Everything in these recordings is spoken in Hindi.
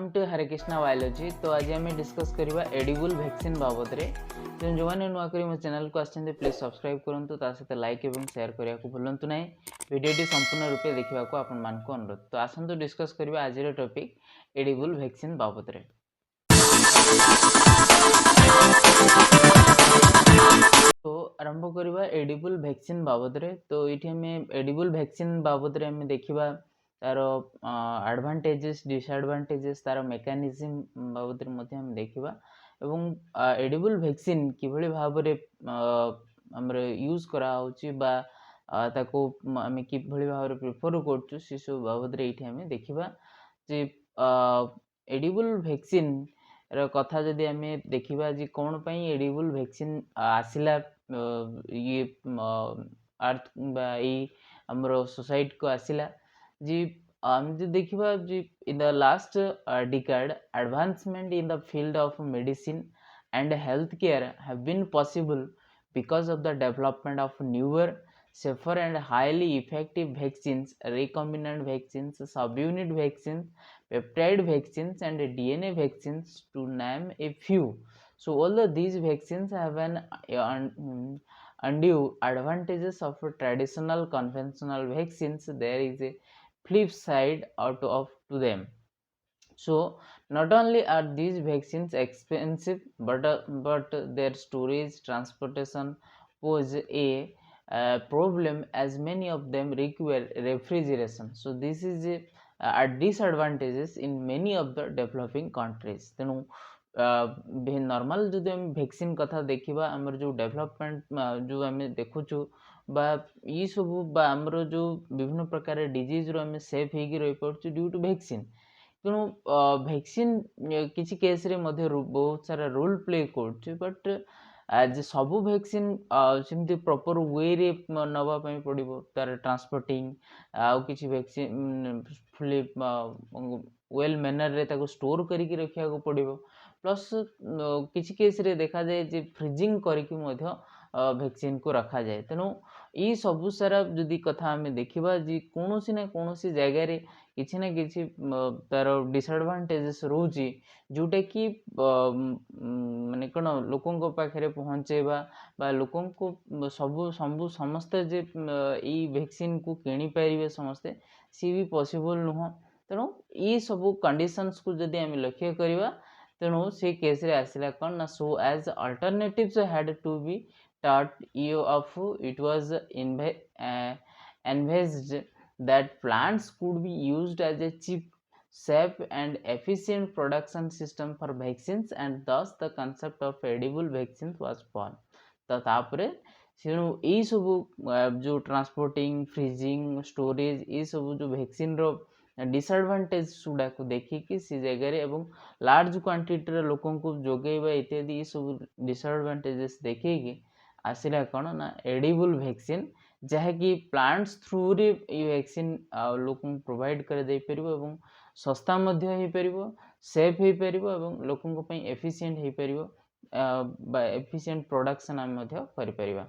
Welcome to Hare Krishna biology. तो आज आम डिस्कस करवा एडिबल वैक्सीन बाबद रे। जो मैंने नुआ कर मो चैनल को आसते प्लीज सब्सक्राइब करूँ, सहित लाइक और शेयर करने को भूलु ना। वीडियोटी संपूर्ण रूपे देखा आपण मान अनुरोध। तो आसतु डिस्कस करवा आज टॉपिक एडिबल वैक्सीन बाबद रे। तो आरंभ करवा एडिबल वैक्सीन बाबद रे। तो ये आम एडिबल वैक्सीन बाबद रे आम देखा तार एडवांटेजेस डिसएडवांटेजेस तार मेकानिज्म बाबद हम देखा एवं एडिबल वैक्सीन किभली भाव आमर यूज करा बा ताको आम किभली भाव प्रिफर करछु से सब बाबद ये आम देखा जे एडिबल वैक्सीन कथा जदि आम देखा जे कौन पाई एडिबल वैक्सीन आसिला ये अर्थ बा आमर सोसाइटी को आसिला जी जो देखा जी in the last decade advancement in the field of medicine and health care have been possible because of the development of newer, safer and highly effective vaccines, recombinant vaccines, subunit vaccines, peptide vaccines and DNA vaccines to name a few. So although these vaccines have an undue advantages of traditional conventional vaccines, there is a flip side out of to them. So not only are these vaccines expensive, but their storage transportation pose a problem, as many of them require refrigeration. So this is a disadvantages in many of the developing countries. तेणु नॉर्मल जो आम वैक्सीन कथा देखा आमर जो डेवलपमेंट जो आम देखुचु बा ये सब बा आमर जो विभिन्न प्रकार डिजीज रो आम सेफ होगी रही पार्छु ड्यू टू वैक्सीन। तेणु वैक्सीन किसी केस रे मध्य बहुत सारा रोल प्ले कर, बट आज सबू वैक्सीन सेमती प्रॉपर वे रे नवा पड़ो तार ट्रांसपोर्टिंग आउ किसी वैक्सीन फुली वेल मैनर रे ताको स्टोर करके रखा पड़ो। प्लस किसी केस रे देखा जाए जे फ्रिजिंग करके वैक्सीन को रखा जाए। तेणु ये सबू सारा जदि कथा आम देखा जी कौन ना कौन जगह रे किसी ना किसी तार डिसएडवांटेजेस रोची जोटा कि माने कौन लोकों पाखे पहुँचेबा बा लोकों को सबू सबू समस्ते जे ये वैक्सीन को किणी पारे समस्ते सी भी पॉसिबल नुह। तेणु ये सबू कंडीशंस को जदि आम लक्ष्य करवा तेणु से केस रे आसिला कौन ना so as alternatives had to be taught you of it was envisaged that plants could be used as a cheap, safe and efficient production system for vaccines, and thus the concept of edible vaccines was born. तो तापरे सेणु यही सब जो ट्रांसपोर्टिंग फ्रीजिंग स्टोरेज ये सब जो वैक्सीन रो डिसएडवांटेज गुड़ा को देखिकी सी जगह एवं लार्ज क्वांटिटी लोकों को जोगेबा इत्यादि ये सब डिसएडवांटेजेस देखिकी आसिला कौन ना एडिबल वैक्सीन जहाँकि प्लांट्स थ्रू रे ये वैक्सीन लोक प्रोवाइड कर दे परिबो एवं सस्ता मध्य हो परिबो, सेफ हो परिबो एवं लोकों पई एफिशिएंट हो परिबो बा एफिशिएंट प्रोडक्शन हम मध्य करि परिबा।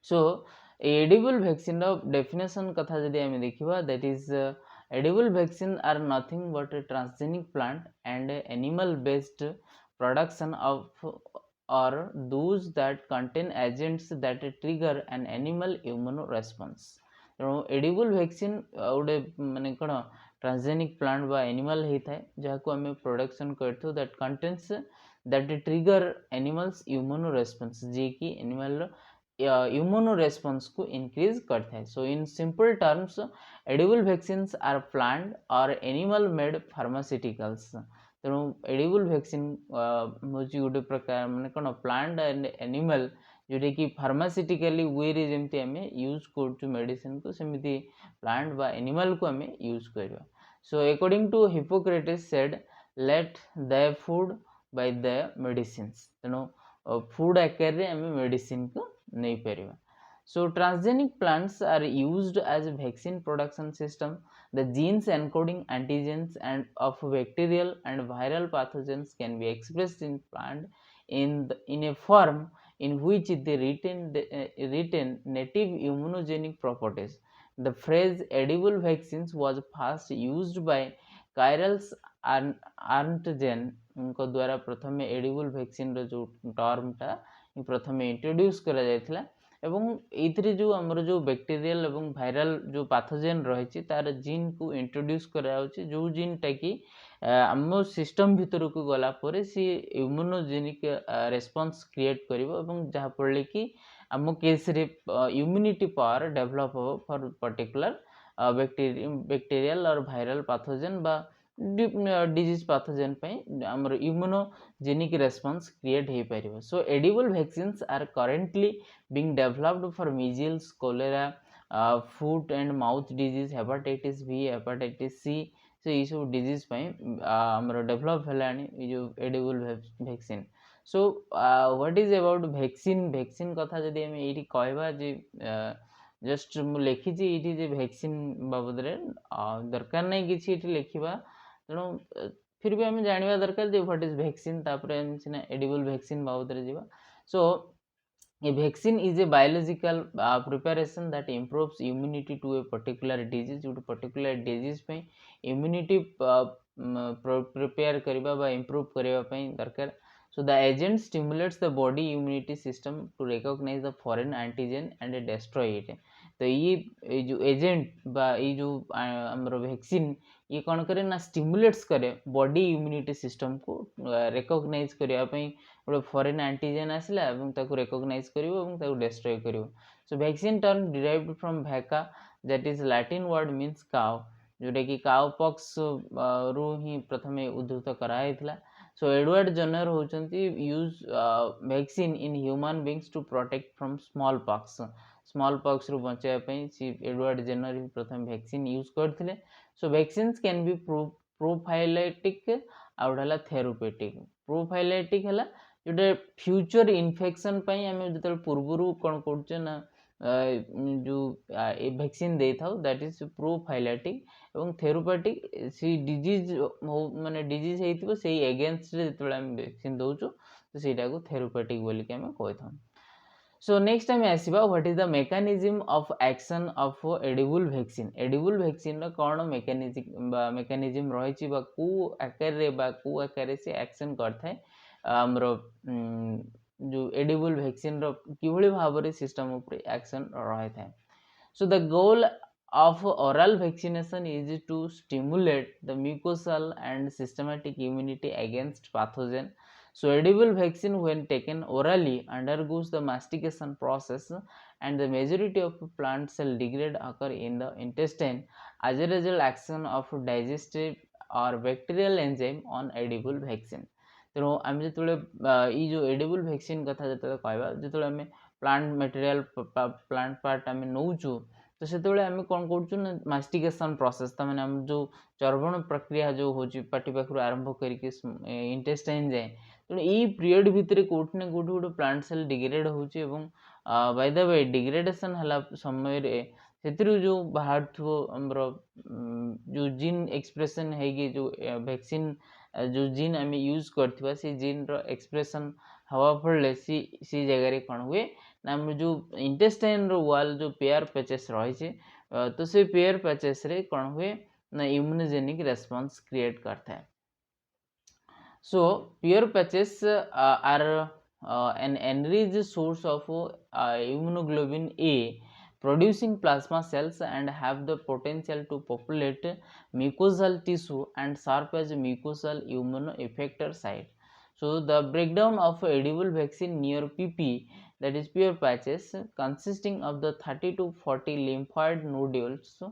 सो एडिबल वैक्सीन रो डेफिनेशन कथा जदि हम देखिबा that is edible vaccine are nothing but a transgenic plant and animal based production of or those that contain agents that trigger an animal immune response. तेणु एडिबल वैक्सीन गोटे माने कौन ट्रांसजेनिक प्लांट बा एनिमल होता है जहाँ को आम प्रोडक्शन करथु that contains that trigger animals immuno response जे कि एनिमल इम्यूनो रेस्पॉन्स को इंक्रीज करता है। So in simple terms edible vaccines are plant और एनिमल मेड फार्मास्यूटिकल्स। तेणु एडिबल वैक्सीन हूँ गोटे प्रकार माने कौन प्लांट एंड एनिमल जोटा कि फार्मास्यूटिकली वे रे जमती आम यूज कर मेडिसिन को सेमती प्लांट बा एनिमल को आम यूज करवा। So according to Hippocrates said let the food by the medicines. तेणु फूड आकार रे आम मेडिसिन को नहीं पारिबा। So transgenic plants are used as a vaccine production system. The genes encoding antigens and of bacterial and viral pathogens can be expressed in plant in a form in which they retain native immunogenic properties. The phrase edible vaccines was first used by Cyrus आर्नटजेन को द्वारा प्रथम एडिबल वैक्सीन रो जो टर्मटा प्रथम इंट्रोड्यूस करा जायथिला एवं एथिरे जो हमर जो बैक्टीरियल एवं वायरल जो पैथोजेन रही तार जीन को इंट्रोड्यूस करा जाउची जो जीन टा कि आम सिस्टम भितर को गला परे सी इम्यूनोजेनिक रेस्पॉन्स क्रिएट करिवो एवं जहा पड़ले कि आम केस रे इम्यूनिटी पावर डेवलप हो फॉर पर्टिकुलर बैक्टीरियल और वायरल पैथोजेन बा डिजीज पैथोजेन आमर इम्यूनोजेनिक रेस्पॉन्स क्रिएट हो पार. So edible vaccines are currently being developed for measles cholera foot and mouth disease hepatitis B hepatitis C से ये सब डिजीज आमर डेवलप है जो edible vaccine. So what is about vaccine कथा जदि आम ये कहवा जे जस्ट मु लिखी ये वैक्सीन बाबद दरकार नहीं कि लिखा तेणु फिर भी आम जानवा दरकार जे व्हाट इज वैक्सीन सीना एडिबल वैक्सीन बाबद जावा. सो a vaccine is a biological preparation that improves immunity to a particular disease. जो particular disease पे immunity prepare करिबा बा improve करिबा पे दरकार. So the agent stimulates the body immunity system to recognize the foreign antigen and destroy it. तो ये जो एजेंट बा ये जो हमरो वैक्सीन ये कौन करे ना स्टिमुलेट्स करे बॉडी इम्यूनिटी सिस्टम को रिकॉग्नाइज करिया पे गोटे फॉरेन एंटीजेन आसला एवं ताको रिकॉग्नाइज करिवो एवं ताको डिस्ट्रॉय करिवो. So vaccine term derived from vacca that is Latin word means cow जोटा कि काउ पॉक्स रु ही प्रथमे उद्धृत कराइथिला. सो एडवर्ड जेनर होचंती use vaccine in human beings to protect from small pox रु बचाया पे सी एडवर्ड जेनर ही प्रथम वैक्सीन यूज करथिले. सो वैक्सीन्स कैन बी प्रोफाइलेटिक आउट हला थेरापेटिक. प्रोफाइलेटिक हला जोटे फ्यूचर इन्फेक्शन पे आम जो पूर्वर कौन कर ना जो वैक्सीन दे था दैट इज प्रोफाइलेटिक एवं थेरापेटिक सी डिजीज माने डिजीज होइतिबो सेही एगेंस्ट रे जतबेला हम वैक्सीन दोचो तो सेटा को थेरापेटिक बोली के हम कहै था. सो नेक्स्ट आम आसवा what is the mechanism of action of edible vaccine. Edible vaccine रो कौन मेकानिज्म रही को आकार रे को आकार से एक्शन करथाय आमर जो एडिबल वैक्सीन रो किभଳି भाबरे सिस्टम ऊपर एक्शन रही था. So the goal of oral vaccination is to stimulate the mucosal and systematic immunity against pathogen. So edible vaccine when taken orally undergoes the mastication process and the majority of plant cell degrade occur in the intestine as a result action of digestive or bacterial enzyme on edible vaccine. तेणु आम जो जो एडिबल वैक्सीन कथा जो कहवा जो आम प्लांट मटेरियल प्लांट पार्ट आम नौचु तो से आम कौन कर मास्टिकेशन प्रोसेस तमाने आम जो चर्वण प्रक्रिया जो हो पार्टी पाखु आरंभ करके इंटेस्टाइन जाए तेणु यही पीरियड भितर कौट ना कौट गोटे प्लांट सेल डिग्रेड होची बाय द वे डिग्रेडेशन हला समय से जो बाहर थो हमर जो जीन एक्सप्रेशन है जो वैक्सीन जो जीन आम यूज करथिबा से जीन रो एक्सप्रेशन हवा पड़े सी जगह कौन हुए ना जो इंटेस्टाइन रो वाल जो पेयर पैचेस रही तो से पेयर पैचेस रे कौन हुए ना इम्यूनोजेनिक रेस्पॉन्स क्रिएट करता है. So Peyer patches are an enriched source of immunoglobulin A producing plasma cells and have the potential to populate mucosal tissue and serve as mucosal immunoeffector site. So the breakdown of edible vaccine near PP, that is pure patches, consisting of the 30 to 40 lymphoid nodules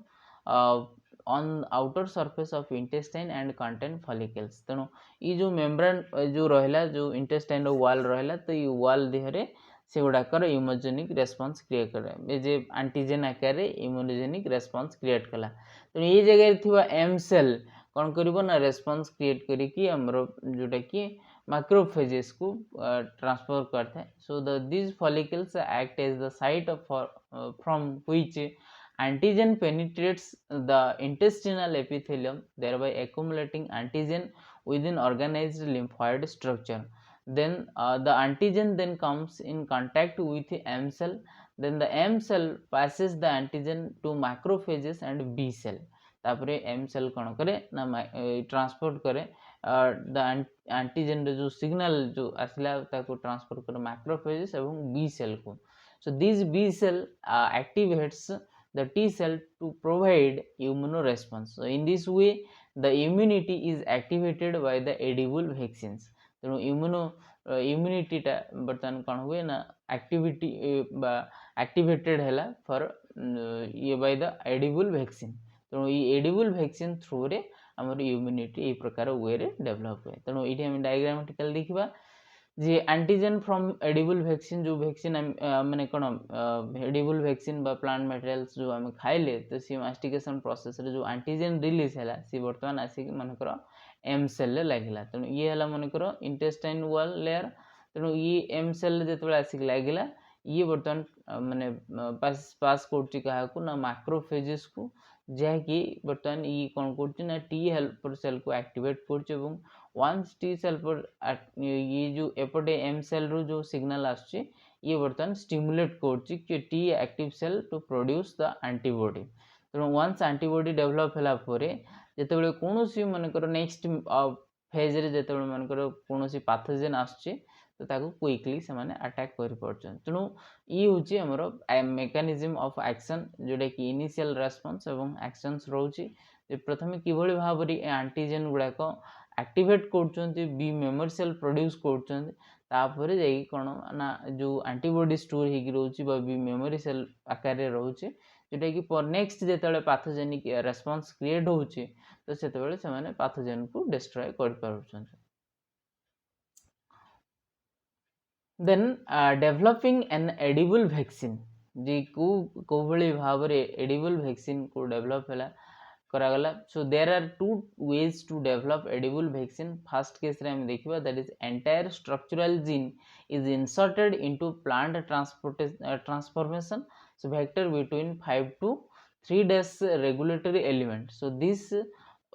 on outer surface of intestine and contain follicles. तेणु ये जो मेम्ब्रेन जो रहा जो इंटेस्टाइन वाल रहा तो ये वाल देहरे से गुड़ाकर इम्यूनोजेनिक रेस्पॉन्स क्रिएट करे जे एंटीजेन आकार इम्यूनोजेनिक रेस्पॉन्स क्रिएट कला. तेणु ये जगह थी एम सेल कौन कर ना रेस्पॉन्स क्रिएट करी आमर जोटा कि मैक्रोफेजेस को ट्रांसफर करता है. So this follicles act as the site from which antigen penetrates the intestinal epithelium, thereby accumulating antigen within organized lymphoid structure. Then the antigen then comes in contact with M cell. Then the M cell passes the antigen to macrophages and B cell. तापर एम सेल कौन करे ना ट्रांसपोर्ट करे द एंटीजन जो सिग्नल जो आसला ताको ट्रांसफर करे मैक्रोफेजेस एवं बी सेल को. So this B cell activates the T cell to provide immunoresponse. So in this way the immunity is activated by the edible vaccines. ତେଣୁ ଇମ୍ୟୁନିଟିଟା ବର୍ତ୍ତମାନ କ'ଣ ହୁଏ ନା ଆକ୍ଟିଭିଟି ବା ଆକ୍ଟିଭେଟେଡ୍ ହେଲା ଫର୍ ବାଇ ଦ ଏଡିବୁଲ୍ ଭ୍ୟାକ୍ସିନ୍. ତେଣୁ ଏଇ ଏଡିବୁଲ୍ ଭ୍ୟାକ୍ସିନ୍ ଥ୍ରୁରେ ଆମର ଇମ୍ୟୁନିଟି ଏଇ ପ୍ରକାର ୱେରେ ଡେଭଲପ୍ ହୁଏ. ତେଣୁ ଏଇଠି ଆମେ ଡାଇଗ୍ରାମାଟିକାଲି ଦେଖିବା जे एंटीजन फ्रॉम एडिबल वैक्सीन जो वैक्सीन माने कोन एडिबल वैक्सीन बा प्लांट मटेरियल्स जो हम खाइले तो सी मास्टिकेशन प्रोसेस रे जो एंटीजन रिलीज हैला सी वर्तमान आसी मनकर एम सेल ले लागिला. तेणु ये हला मनकर इंटेस्टाइन वॉल लेयर. तेणु ये एम सेल जेतबे आसी लागिला ये वर्तमान माने पास करछि काहा को ना मैक्रोफेजेस को जहाँकि बर्तमान ये कौन कर ना टी हेल्पर सेल को एक्टिवेट कर. वंस टी सेल पर ये जो एपटे एम सेल रू जो सिग्नल आसुची ये बर्तमान स्टिमुलेट कर T active cell to produce the antibody. तेणु वंस एंटीबॉडी डेवलप होला परे जेतेबेले कोनोसी मनकर नेक्स्ट फेज रे जेतेबेले मनकर कोनोसी पैथोजेन आसुची तो ताको क्विकली से माने अटैक कर परछन. तेणु ये होची हमरो मेकानिज्म ऑफ एक्शन जोडा कि इनिशियल रेस्पॉन्स एवं एक्शंस रहउची. प्रथमे किभଳି भाबरी एंटीजन गुडा को एक्टिवेट करछन्ती बी मेमोरी सेल प्रोड्यूस करछन्ती तापर जाई कोन ना जो एंटीबॉडी स्टोर हेगी रहउची बा बी मेमोरी सेल आकार रे रहउची जोटा कि पर नेक्स्ट जेतेबेले पैथोजेनिक रेस्पॉन्स क्रिएट होउची तो सेतेबेले से माने पैथोजेन को डिस्ट्रॉय कर परछन्ती. then developing an edible vaccine जी को भली भाव रे edible vaccine को develop हला करागला. so there are two ways to develop edible vaccine. first case रे हम देखिबा that is entire structural gene is inserted into plant transformation. so vector between 5 to 3 days regulatory element. so this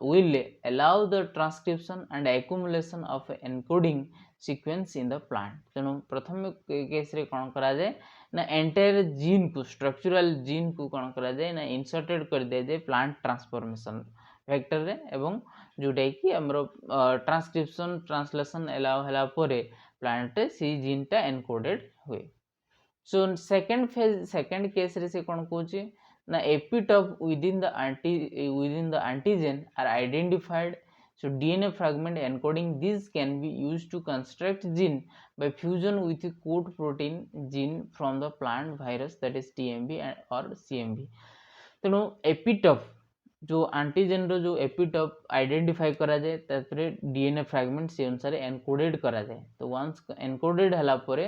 will allow the transcription and accumulation of encoding sequence in the plant. तेणु प्रथम केस रे कौन करा जाए ना एंटायर जीन को स्ट्रक्चरल जीन को कौन करा जाए ना इंसर्टेड कर दिया जाए प्लांट ट्रांसफॉर्मेशन वेक्टर रे एवं जोटा कि हमरो ट्रांसक्रिप्शन ट्रांसलेशन अलाउ हला परे प्लांट रे सी जीन टा एनकोडेड हुए. So second phase second case रे से कौन कहूची ना epitope within the antigen are identified. so DNA fragment encoding these can be used to construct gene by fusion with a code protein gene from the plant virus that is TMV or CMV. तेणु एपिटॉप जो एंटीजन रो जो एपिटॉप आइडेंटिफाई करा जाए तापरे डीएनए फ्रैगमेंट से अनुसार एनकोडेड करा जाए. तो वंस एनकोडेड हला परे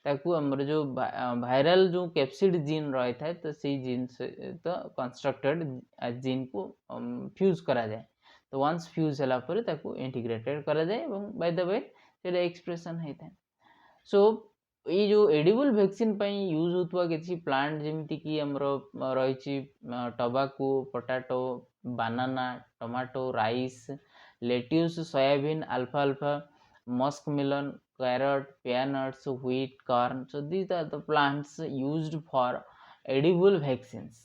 ताकू हमर जो वायरल जो कैप्सिड जीन रही था तो सी जीन से तो कंस्ट्रक्टेड जीन को फ्यूज करा जाए. तो वंस फ्यूज हला परे ताकू इंटीग्रेटेड करा जाए एवं बाय द वे सेटा एक्सप्रेशन होता है. सो ये जो एडिबल वैक्सीन पई यूज होतवा किछि प्लांट जेमिति कि हमरो रहिछि tobacco potato banana tomato rice lettuce soybean alpha musk melon carrot peanuts wheat corn. so these are the plants used for edible vaccines.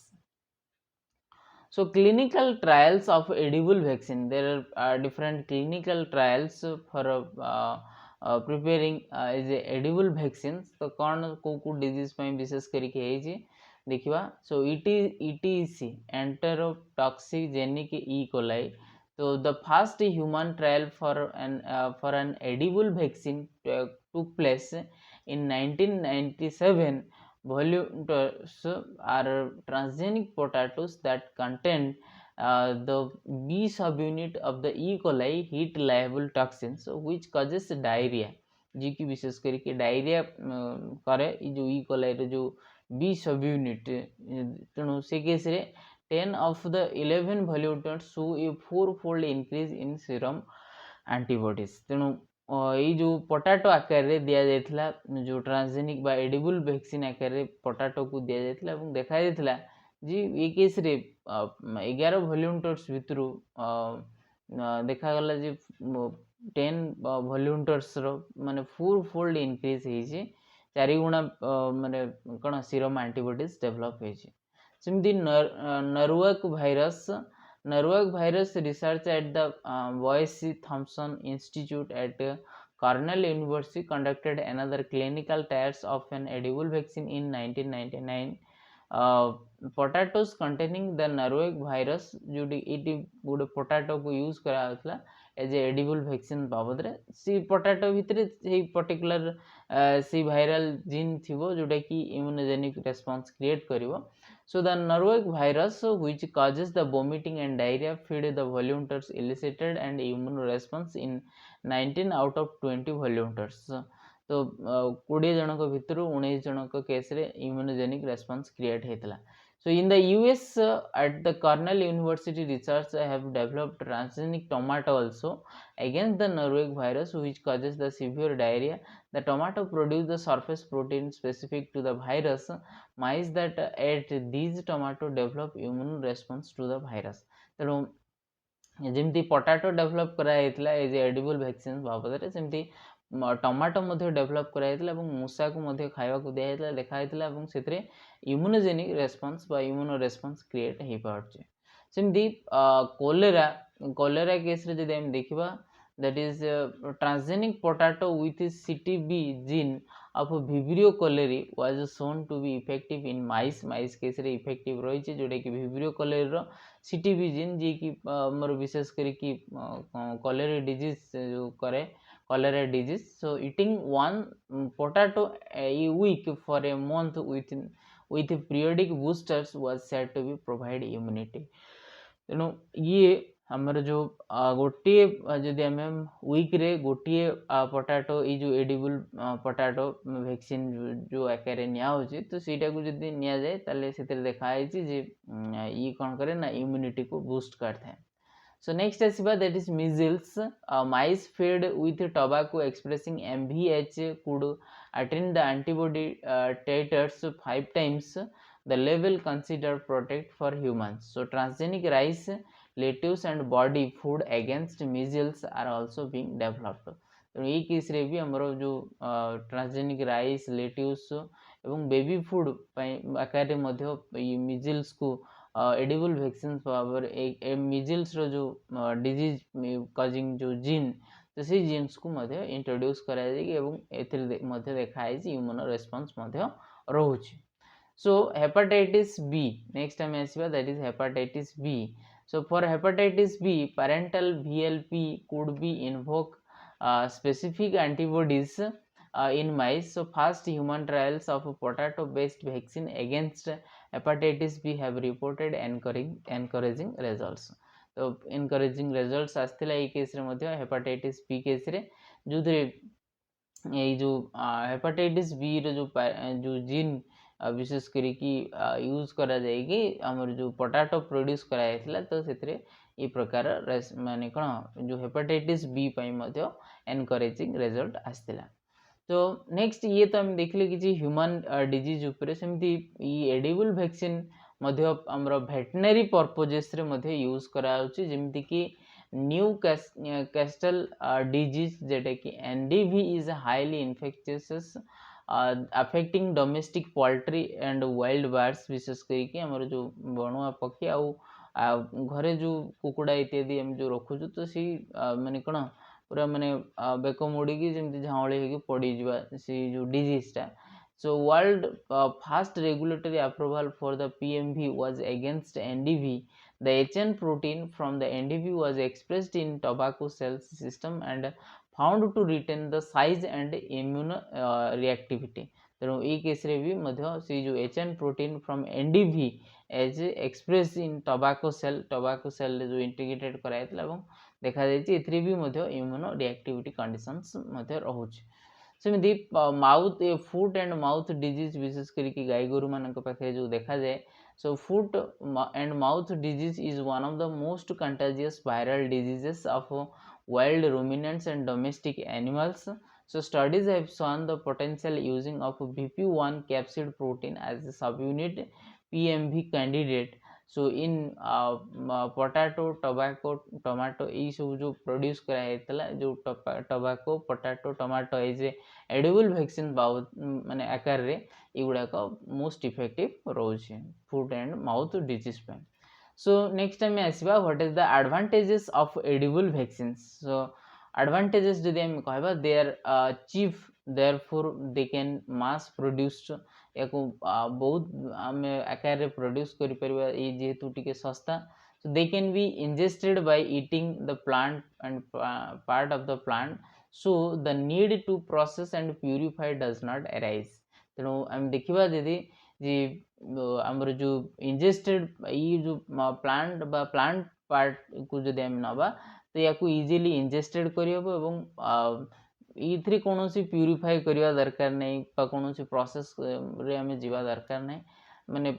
so clinical trials of edible vaccine there are different clinical trials for preparing is edible vaccines. तो कौन को डिजीज पे विशेष करके है जी देखिबा. so ETEC enterotoxigenic E. coli. so the first human trial for an edible vaccine took place in 1997. volunteers are transgenic potatoes that contain the B subunit of the E. coli heat liable toxins which causes diarrhea. जी की विशेष करके डायरिया करे जो E. coli रो जो B subunit. तेणु से केस रे 10 of the 11 volunteers show a 4-fold increase in serum antibodies. तेणु ये जो पोटैटो आकार रे दिया जायथिला जो ट्रांसजेनिक बा एडिबल वैक्सीन आकार रे पोटैटो को दिया जायथिला एवं देखा जायथिला जी ये केस रे 11 वॉलंटियर्स भितरु देखा गला जे 10 वॉलंटियर्स रो माने 4-fold इंक्रीज हे जे 4 गुणा माने कोन serum antibodies develop hey J. सिमिति नरवक virus Norwalk virus research at the Boyce Thompson Institute at Cornell University conducted another clinical trials of an edible vaccine in 1999. Potatoes containing the Norwalk virus जोटी ये गोटे पोटाटो को यूज करा एज ए एडिबल वैक्सीन बाबद सी पोटाटो भितर से पर्टिकुलर सी भाइराल जीन थिबो जोटा कि इम्यूनोजेनिक रेस्पॉन्स क्रिएट करिवो. So the Norwalk virus, which causes the vomiting and diarrhea, fed the volunteers elicited an immune response in 19 out of 20 volunteers. तो 20 जनक भितर 19 जनक केस रे इम्यूनोजेनिक रेस्पॉन्स क्रिएट हेतला. So in the US, at the Cornell University, research have developed transgenic tomato also against the Norwalk virus, which causes the severe diarrhea. The tomato produce the surface protein specific to the virus. Mice that ate these tomato develop immune response to the virus. तेणु जमी पोटाटो डेभलप कराइला एज एडिबल वैक्सीन बाबद सेमती टमाटो डेभलप कराइला मूषा को खावा को दिया देखाइला से इम्यूनोजेनिक रेस्पॉन्स बा इम्यूनो रेस्पॉन्स क्रिएट हो पार्चे. सेमती कोलेरा कोलेरा केस रे जदि हम देखिबा that is transgenic potato with CTB gene of Vibrio cholerae was shown to be effective in mice case रे इफेक्टिव रही जोटा कि Vibrio cholerae रो सीटीबी जीन जी कि मोर विशेष करी कि कॉलेरा डिजीज जो करे cholera disease. So eating one potato a week for a month with periodic boosters was said to be provide immunity. तेणु ये आमर जो गोटे जदि आम वीक रे गोटे पोटाटो ये जो एडिबल पोटाटो वैक्सीन जो आकार नि तो सीटा को जदि नि जाए ताले से देखाई जे ये कौन करे ना इम्यूनिटी को बूस्ट करता है. So next asiba that is measles. Mice fed with tobacco expressing MVH could attain the antibody titers 5 times the level considered protect for humans. So transgenic rice, lettuce and body food against measles are also being developed. तो ये केस रे भी हमरो जो ट्रांसजेनिक राइस लेट्यूस एवं बेबी फूड आकार ये मिजिल्स को एडिबल वैक्सीन पावर मिजिल्स रो जो डिजीज कॉजिंग जो जीन तो से जीन्स को इंट्रोड्यूस करा देखाई इम्यूनो रेस्पॉन्स रोचे. So hepatitis B, next time आसीबा that is hepatitis B. So for hepatitis B, parental VLP could be invoke specific antibodies in mice. So first human trials of potato based vaccine against hepatitis B have reported encouraging results. तो encouraging results आस्थिला ये केस रे मध्ये hepatitis B केस रे जो ये जो hepatitis B रो जो जीन विशेष करी कि यूज करा जाएगी हमर जो पोटाटो प्रोड्यूस कराइला तो से ये प्रकार माने कौन जो हेपाटाइटिस बी पई मध्ये एनकरेजिंग रिजल्ट आस्थिला. तो नेक्स्ट ये तो हम देखले कि ह्यूमन डिजीज उपरे सेमती ये एडिबल वैक्सीन मध्ये हमर वेटनरी पर्पजेस रे मध्ये यूज करा होची जेमती कि न्यू कैस्टल डिजीज जेटा कि NDV is highly infectious affecting domestic poultry and wild birds. विशेष करके हमर जो बणुआ पक्षी आउ घरे जो कुकुड़ा इत्यादि हम जो रखुछु तो सी माने कोन पूरा माने बेक मोड़ी की जेमति झावळे हेकी पड़ी जिवा सी जो डिजीज टा. So world first regulatory approval for the PMV was against NDV. The HN protein from the NDV was expressed in tobacco cells system and found to retain the size and immune reactivity. तेणु ये केस रे भी मध्य सी जो HN protein from NDV as expressed in tobacco cell जो इंटीग्रेटेड कराइतला एवं देखा जायछि एथि भी मध्य इम्यूनो रिएक्टिविटी कंडीशंस मध्य रहउछि. सेमती mouth foot and mouth disease विशेष करके गाय गोरु मानक पाखे जो देखा जाए. So foot and mouth disease is one of the most contagious viral diseases of wild ruminants and domestic animals. So studies have shown the potential using of BP1 capsid protein as a subunit PMV candidate. So in potato, tobacco, tomato ये सब जो प्रोड्यूस कराइला जो tobacco potato tomato as a edible vaccine माने आकार रे ये गुडा का मोस्ट इफेक्टिव रोचे फुट एंड माउथ डिजीज पे. सो नेक्स्ट टाइम आसवा what is the advantages of edible vaccines. So advantages जदि हम कहबा they are cheap therefore they can mass produced या बहुत आम आकार प्रोड्यूस करिपरिबा ए जेहेतु टिके सस्ता. So they can be ingested by eating the plant and part of the plant, so the need to process and purify does not arise. ତେଣୁ ଆମେ ଦେଖିବା ଯଦି ଯେ ଆମର जो इंजेस्टेड ये जो प्लांट बा प्लांट पार्ट को जदि हम नबा तो या को इजीली इंजेस्टेड करहबो एवं इथरे कोनोसी प्यूरिफाई करबा दरकार नहीं बा कोनोसी प्रोसेस रे हमें जीवा दरकार नहीं माने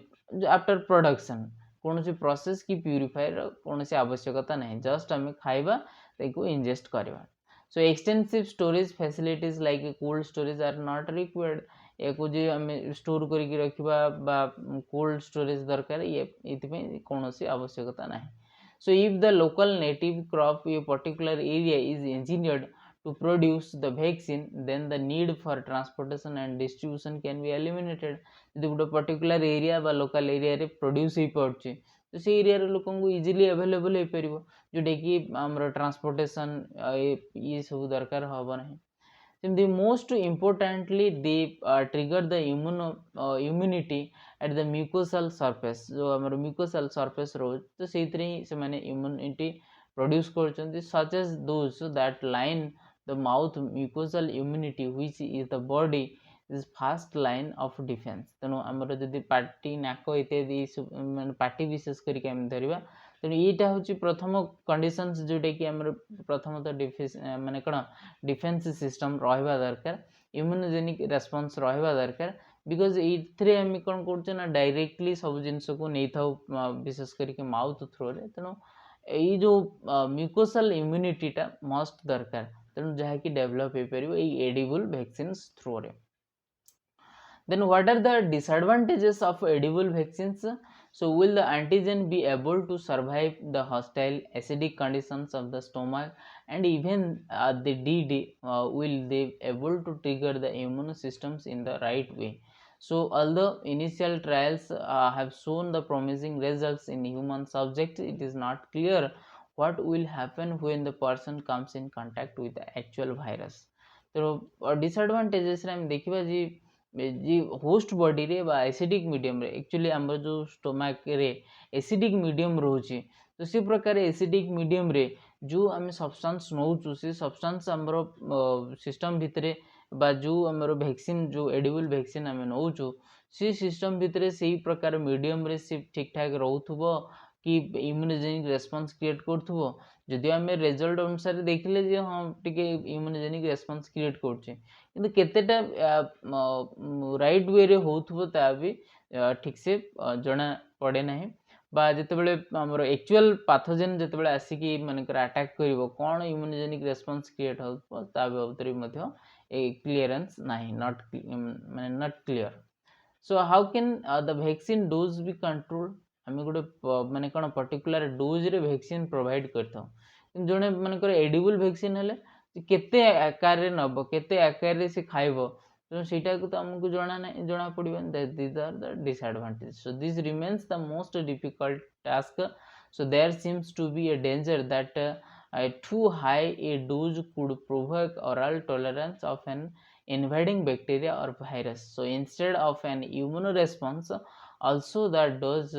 आफ्टर प्रोडक्शन कोनोसी प्रोसेस की प्यूरिफायर कोनोसी आवश्यकता नहीं जस्ट हमें खाइबा ताको इंजेस्ट करबा. So extensive storage facilities like cold storage are not required. या को जे हमें स्टोर करके रखिबा बा कोल्ड स्टोरेज दरकार ये इथिपे कोनोसी आवश्यकता नहीं. So if the local native crop a particular area is engineered to produce the vaccine, then the need for transportation and distribution can be eliminated. यदि गोटे पर्टिकुलर एरिया बा लोकल एरिया रे प्रोड्यूस हो पार्छ तो से एरिया रे लोकन को इजीली अवेलेबल हो परिबो जोटे कि हमर ट्रांसपोर्टेशन ये सब दरकार हबो नहीं. The most importantly they trigger the immunity at the mucosal surface. जो हमर mucosal surface रो तो सेइतरे ही से माने immunity produce करचंती such as those that line the mouth mucosal immunity which is the body is first line of defense. तेणु हमर जदि पार्टी नाक इत्यादि माने पार्टी विशेष करिक हम धरिबा तेणु एटा होची प्रथम कंडीशंस जोटे कि हमर प्रथमतः डिफेंस माने कोन डिफेंस सिस्टम रहबा दरकार इम्यूनोजेनिक रेस्पॉन्स रहबा दरकार बिकॉज इथरे हम कोन करछ ना डायरेक्टली सब जिंस को नै थाउ विशेष करिक माउथ थ्रू रे. तेणु एई जो म्यूकोसल इम्यूनिटी टा मस्ट दरकार तेणु जहा कि डेवलप हो परिबो एई एडिबल वैक्सीन्स थ्रू रे. Then what are the disadvantages of edible vaccines? So will the antigen be able to survive the hostile acidic conditions of the stomach, and even the DD will they able to trigger the immune systems in the right way? So although initial trials have shown the promising results in human subjects, it is not clear what will happen when the person comes in contact with the actual virus. तो disadvantages रे हम देखिबा जी होस्ट बॉडी रे बा एसिडिक मीडियम रे एक्चुअली हमर जो स्टोमक रे एसिडिक मीडियम रोची तो से प्रकार एसिडिक मीडियम रे जो आम सब्सटेंस नौचु से सब्सटेंस हमर सिस्टम भितरे बा जो हमर वैक्सीन जो एडिबल वैक्सीन आम नौचु से सिस्टम भितरे से प्रकार मीडियम रे से ठीक ठाक रहउथबो कि इम्यूनोजेनिक रेस्पॉन्स क्रिएट करथबो. जदि आम रिजल्ट अनुसार देखिले जे हाँ टिके इम्यूनोजेनिक रेस्पॉन्स क्रिएट करछे किंतु केतेटा राइट वे रे होथबो ता भी ठीक से जना पड़े नहीं बा जेतेबेले हमर एक्चुअल पैथोजेन जेतेबेले आसीकी मानकर अटैक करिवो कोन इम्यूनोजेनिक रेस्पॉन्स क्रिएट होथबो ता बाबतरे मध्य ए क्लियरेंस नाही नॉट माने not clear. So how can the vaccine dose be control? आम गोटे माने कोन पर्टिकुलर डोज रे वैक्सीन प्रोवाइड करथौ जने मानकर एडिबल वैक्सीन हेले केते आकार रे नबो केते आकार रे से खाइबो तो सेटा को तो हमको जना पड़िबन. these are the disadvantages. So this remains the most difficult task. So there seems to be a danger that too high a dose could provoke oral tolerance of an invading bacteria or virus. So instead of an immune response, also the dose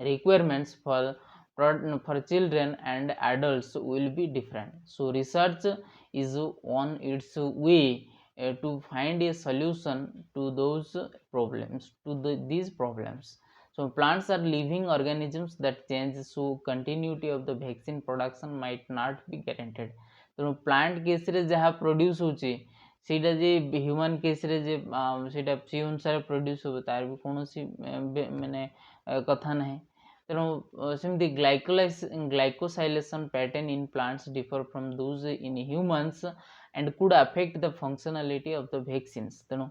requirements for children and adults will be different. So research is on its way to find a solution to those problems, these problems. So plants are living organisms that change, so continuity of the vaccine production might not be guaranteed. तो प्लांट केस रे जहाँ प्रोड्यूस होची सेटा जे ह्यूमन केस रे जे सेटा से अनुसार प्रोड्यूस हो तार भी कोनोसी माने कथा नहीं. तेणु सेमती glycosylation pattern in plants differ from those in humans and could affect the functionality of the vaccines. तेणु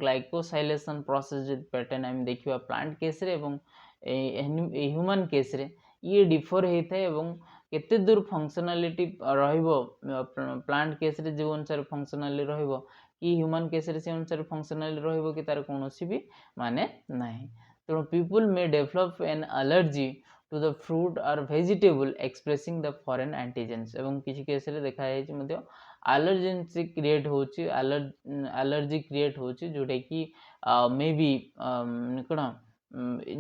ग्लाइकोसाइलेशन प्रोसेस जो पैटर्न आम देखा प्लांट केस रे एवं ह्यूमन केस रे ये डिफर होता है एवं केते दूर फंक्शनलिटी रहिबो प्लांट केस रे जो अनुसार फंक्शनली रहिबो कि ह्यूमन केस रे से अनुसार फंक्शनली रहिबो कि तार कोनोसी भी माने नाही. ତେଣୁ people may develop an allergy to the fruit or vegetable expressing the foreign antigens ଏବଂ କିଛି କେସରେ ଦେଖାଯାଇଛି ମଧ୍ୟ ଆଲର୍ଜେନ୍ସି କ୍ରିଏଟ୍ ହେଉଛି ଆଲର୍ଜି କ୍ରିଏଟ୍ ହେଉଛି ଯେଉଁଟାକି ମେ ବି କ'ଣ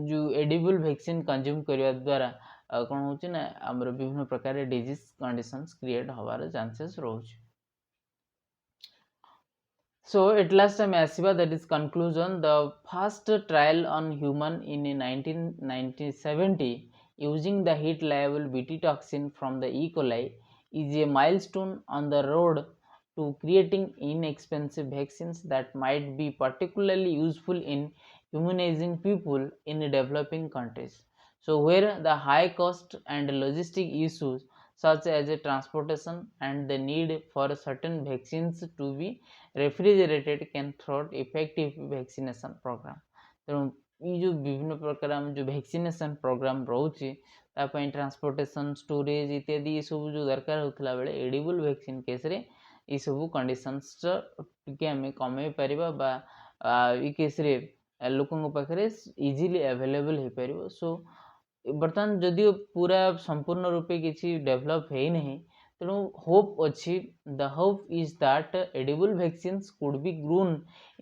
ଯେଉଁ ଏଡିବୁଲ୍ ଭ୍ୟାକ୍ସିନ୍ କନଜ୍ୟୁମ୍ କରିବା ଦ୍ୱାରା କ'ଣ ହେଉଛି ନା ଆମର ବିଭିନ୍ନ ପ୍ରକାର ଡିଜିଜ୍ କଣ୍ଡିସନ୍ସ କ୍ରିଏଟ୍ ହେବାର ଚାନ୍ସେସ୍ ରହୁଛି। So at last ଆମେ ଆସିବା that is conclusion. The first trial on human in 1970 using the heat liable Bt toxin from the E. coli is a milestone on the road to creating inexpensive vaccines that might be particularly useful in immunizing people in developing countries. So where the high cost and logistic issues such as a transportation and the need for certain vaccines to be refrigerated can thwart effective vaccination program। ତେଣୁ ये जो विभिन्न प्रकार आम जो वैक्सीनेशन प्रोग्राम रोचे तापाई ट्रांसपोर्टेशन स्टोरेज इत्यादि ये सब जो दरकार होता बेले एडिबल वैक्सीन केस रे ये सब कंडीशंस टिके आम कमे पारिबा बा ये केस रे लोकन पाखरे इजीली अवेलेबल हो पारिबो। सो बर्तमान जदियो पूरा संपूर्ण रूपे किसी डेवलप है नहीं तेणु होप अच्छी the hope is that edible vaccines could be grown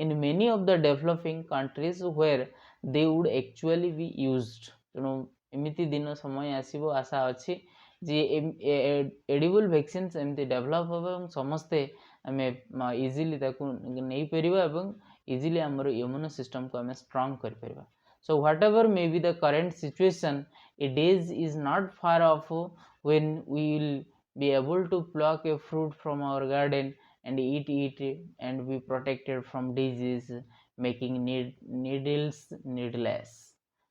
in many of the developing countries where they would actually be used. तेणु एमती दिन समय आसीबो आशा अच्छी जे एडिबल वैक्सीन्स एमती डेवलप होबा समस्ते आमे इजीली ताकू नहीं परिबा एवं इजीली हमर इम्यून सिस्टम को आमे स्ट्रांग कर परिबा। So whatever may be the current situation, a days is not far off when we will be able to pluck a fruit from our garden and eat it and be protected from disease, making needles needless।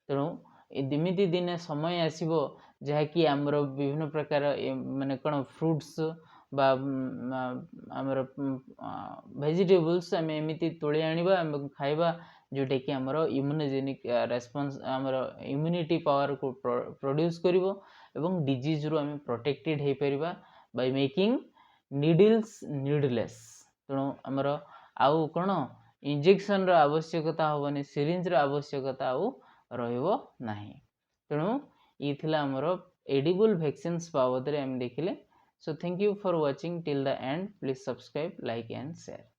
ତେଣୁ ଏମିତି ଦିନେ ସମୟ ଆସିବ ଯାହାକି ଆମର ବିଭିନ୍ନ ପ୍ରକାର ମାନେ କ'ଣ ଫ୍ରୁଟ୍ସ ବା ଆମର ଭେଜିଟେବଲ୍ସ ଆମେ ଏମିତି ତୋଳି ଆଣିବା ଆମେ ଖାଇବା जोटाकि आमर इम्यूनोजेनिक रेस्पॉन्स आमर इम्यूनिटी पावर को प्रोड्यूस करिवो एवं डिजीज रो आम प्रोटेक्टेड हो परिबा बाय मेकिंग नीडल्स नीडलेस। तेणु आमर आउ कौन इंजेक्शन रो आवश्यकता होबनी सिरिंज रो आवश्यकता आउ रहिबो नाही। तेणु ये थिला आमर एडिबल वैक्सीन्स बाबद रे हम देखिले। So thank you for watching till the end. Please subscribe like and share.